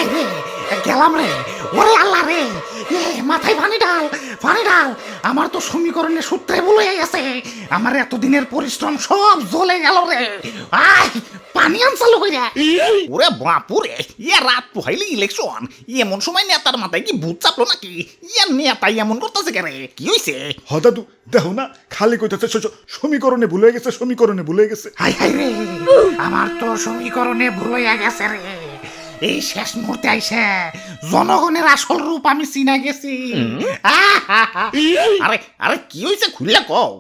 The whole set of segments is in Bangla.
হাই রে গেলাম রে, ওরে আল্লাহ রে, মাথায় পানি ঢাল, পানি ঢাল। আমার তো সমীকরণের সূত্রে বলে গেছে, আমার এতদিনের পরিশ্রম সব জ্বলে গেল রে। আয় পানি আনসালো কইরা। ওরে বাপুরে, রাত পোহাইলে ইলেকশন, এমন সময় নেতার মাথায় কি ভূত চাপলো নাকি? নেতাই এমন করতেছে কেন? কি হইছে? দাদু দেখো না, খালি কইতেছে সমীকরণে ভুলে গেছে, সমীকরণে ভুলে গেছে। হাই হাই রে, আমার তো সমীকরণে ভুল হয়ে গেছে রে। এই শেষ মুহূর্তে আইসে জনগণের আসল রূপ আমি চিনা গেছি। আরে আরে কি হইছে খুললে কও।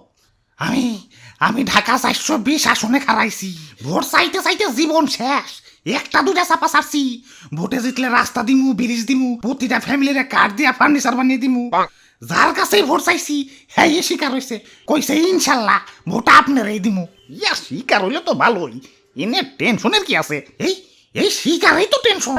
আমি ঢাকা 420 আসনে খারাইছি। ভোট চাইতে চাইতে জীবন শেষ, একটা দুটা চাপা ছাড়ছি। ভোটে জিতলে রাস্তা দিমু, ব্রিজ দিমু, প্রতিটা ফ্যামিলিরে কার্ড দিয়া ফার্নিচার বানিয়ে দিমু। যার কাছেই ভোট চাইছি হ্যাঁ শিকার হইছে, কইছে ইনশাল্লাহ ভোট আপনারই দিমু। শিকার হইলে তো ভালোই, এনে টেনশনের কি আছে? এই শিকারই তো টেনশন।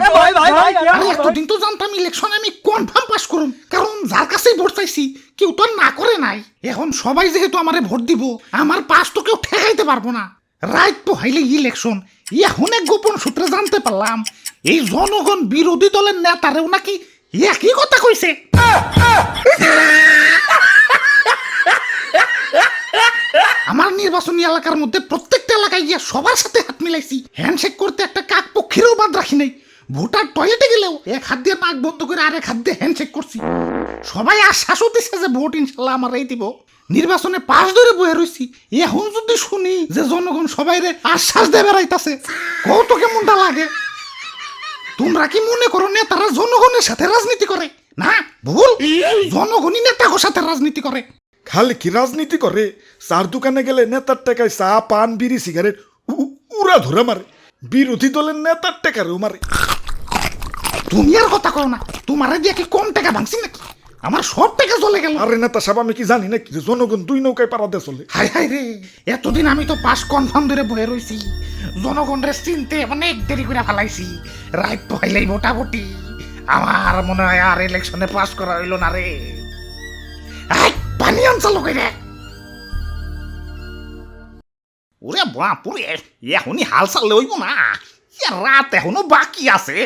এতদিন তো জানতাম ইলেকশন আমি কনফার্ম পাস করুম, কারণ যার কাছেই ভোট চাইছি কেউ তো না করে নাই। এখন সবাই যেহেতু আমারে ভোট দিব, আমার পাস তো কেউ ঠেকাইতে পারবো না। রাইট তো হাইলে ইলেকশন, এখন এক গোপন সূত্রে জানতে পারলাম এই জনগণ বিরোধী দলের নেতারেও নাকি একই কথা কইছে। আমার নির্বাচনী এলাকার মধ্যে প্রত্যেকটা এলাকায় গিয়ে সবার সাথে হাত মিলাইছি, হ্যান্ডশেক করতে একটা কাক পক্ষীরও বাদ রাখি নাই। ভোটার টয়লেটে গেলেও এক হাত দিয়ে নাক বন্ধ করে আরেক হাত দিয়ে হ্যান্ডশেক করছি। সবাই আশ্বাসও দিচ্ছে যে ভোট ইনশাল্লাহ আমারই দিব। নির্বাচনে পাশ ধরে বয়ে রইছি, এখন যদি শুনি যে জনগণ সবাই রে আশ্বাস দিয়ে বেড়াইতাছে, কত কেমনটা লাগে। তোমরা কি মনে করো নেতারা জনগণের সাথে রাজনীতি করে? না, ভুল, জনগণই নেতার সাথে রাজনীতি করে। খালি কি রাজনীতি করে? চার দোকানে গেলে নেতার টাকায় চা পান বিড়ি সিগারেট উড়া ধরে মারে, বিরোধী দলের নেতার টাকারেও মারে। তুমি আর কথা কও না, তোমারে দিয়ে কি কম টাকা ভাঙছি নাকি? আমার সব টাকা চলে গেল। আরে নেতা সাহেব, আমি কি জানি নাকি যে জনগণ দুই নৌকায় পারা দিয়ে চলে? হাই হাই রে, এতদিন আমি তো পাস কনফার্ম ধরে বয়ে রইছি, জনগণের চিনতে অনেক দেরি করে ফেলাইছি। রাইট তো হইলেই ভোটাভুটি, আমার মনে হয় আর ইলেকশনে পাস করা হইল না রে। পানি আনসালো কইরে। ওরে বাপুরে, এখনই হাল চাললে হইব না, রাত এখনো বাকি আছে।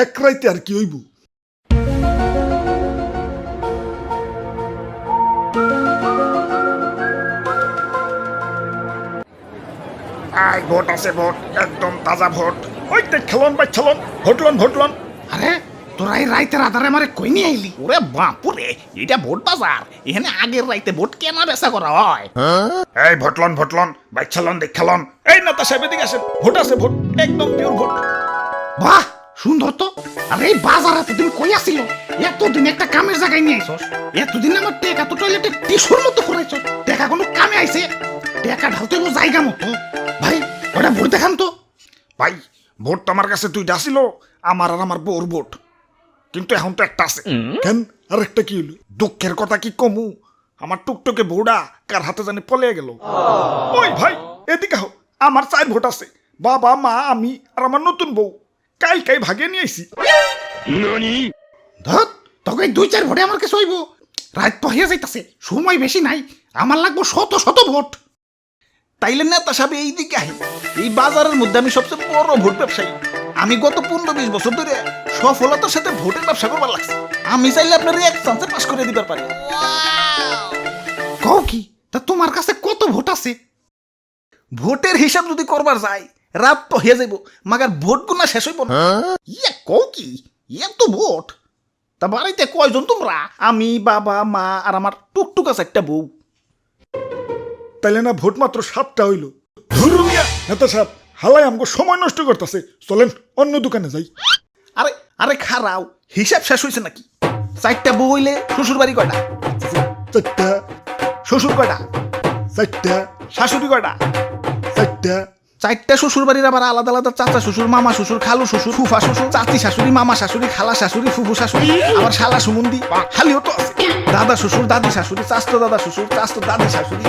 এক রাইতে আর কি হইব? আই ভোট আছে, ভোট একদম তাজা ভোট। ওই দেখ খেলন ভাই খেলন, ভোটলন। আরে তোরা এই রাইতের আধারে আমারে কই নিয়ে আইলি? ওরে বাপুরে, এটা ভোট বাজার, এখানে আগের রাইতে ভোট কেনা বেচা করা হয়। এই ভোটলন ভাই খেলন দেখ খেলন। এই নেতা সাহেব এদিকে আসেন, ভোট আছে, ভোট একদম পিওর ভোট। বাহ সুন্দর তো। আরে এই বাজার এতদিন কই আসিল? এতদিন একটা কামের জায়গায় নিয়ে আইছস। এতদিন আমার টেকা তো টয়লেটে টিস্যুর মতো ফুরাইছ। টেকা কোনো কামে আইছে? টেকা ঢালতে হইব জায়গা মতো। ভাই ওটা ভোট দেখান তো। ভাই ভোট তো আমার কাছে দুইটা ছিল, আমার আর আমার বউর ভোট, কিন্তু এখন তো একটা আছে। কেন আর একটা কি হলো? দুঃখের কথা কি কমু, আমার টুকটুকে বউডা কার হাতে জানি পলে গেল। ওই ভাই এদিকে হো, আমার 4 ভোট আছে, বাবা মা আমি আর আমার নতুন বউ কাই ভাগে নিয়ে আইছি। ধত তোকে 2-4 ভোটে আমার কাছে হইব? রাত তো হইয়া যাইতাছে, সময় বেশি নাই, আমার লাগবো শত শত ভোট। তাইলে নেতা সাহেব এইদিকে আহি, এই বাজারের মধ্যে আমি সবচেয়ে বড় ভোট ব্যবসায়ী। আমি গত 15-20 বছর ধরে সফলতার সাথে ভোটের ব্যবসা করবার লাগছে। আমি চাইলে আপনার এক চান্সে পাস করে দিবার পারি। কও কি? তা তোমার কাছে কত ভোট আছে? ভোটের হিসাব যদি করবার যায় রাত তো হয়ে যাইব, মাগার ভোট গুনা শেষ হইব না। কও কি এত ভোট? তা বাড়িতে কয়জন তোমরা? আমি, বাবা, মা আর আমার টুকটুক আছে একটা বউ। তাইলে না ভোট মাত্র 7টা হইল। ধরুমিয়া নেতা সাহেব, হালাই আমাকে সময় নষ্ট করতেছে, চলেন অন্য দোকানে যাই। আরে আরে খারাও, হিসাব শেষ হয়েছে নাকি? 4টা বউ হইলে শ্বশুর বাড়ি কয়টা? 4টা। শ্বশুর কয়টা? 4টা। শাশুড়ি কয়টা? 4টা। 4টা শ্বশুর বাড়ির আবার আলাদা আলাদা চাচা শ্বশুর, মামা শ্বশুর, খালু শ্বশুর, ফুফা শ্বশুর, চাচি শাশুড়ি, মামা শাশুড়ি, খালা শাশুড়ি, ফুফু শাশুড়ি, আবার শালা সুমন্দি, খালিও তো আছে। দাদা শ্বশুর, দাদি শাশুড়ি, চাচতো দাদা শ্বশুর, চাচতো দাদি শাশুড়ি।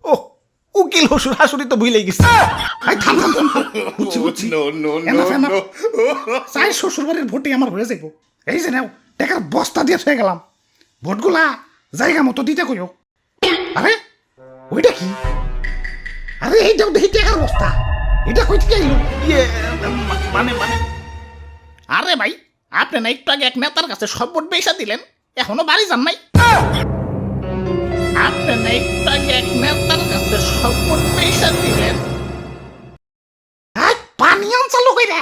ও উকিল শ্বশুর শাশুড়ি তো ভুলেই গেছে। বুঝছি। চাই শ্বশুর বাড়ির ভোটে আমার হয়ে যাইব। এই যে নাও টাকার বস্তা দিয়ে হয়ে গেলাম, ভোটগুলা জায়গা মতো দিতে কইও। আরে ওইটা কি? আরে এইটাও দেখি টাকার বস্তা। এটা কই থেকে আইলো? ইয়ে মানে মানে আরে ভাই, আপনি না একটু আগে এক নেতার কাছে সব ভোট বেচা দিলেন, এখনো বাড়ি যান নাই? আপনি না একটু আগে এক নেতার কাছে সব ভোট বেচা দিলেন? পানি আনসালো কইরা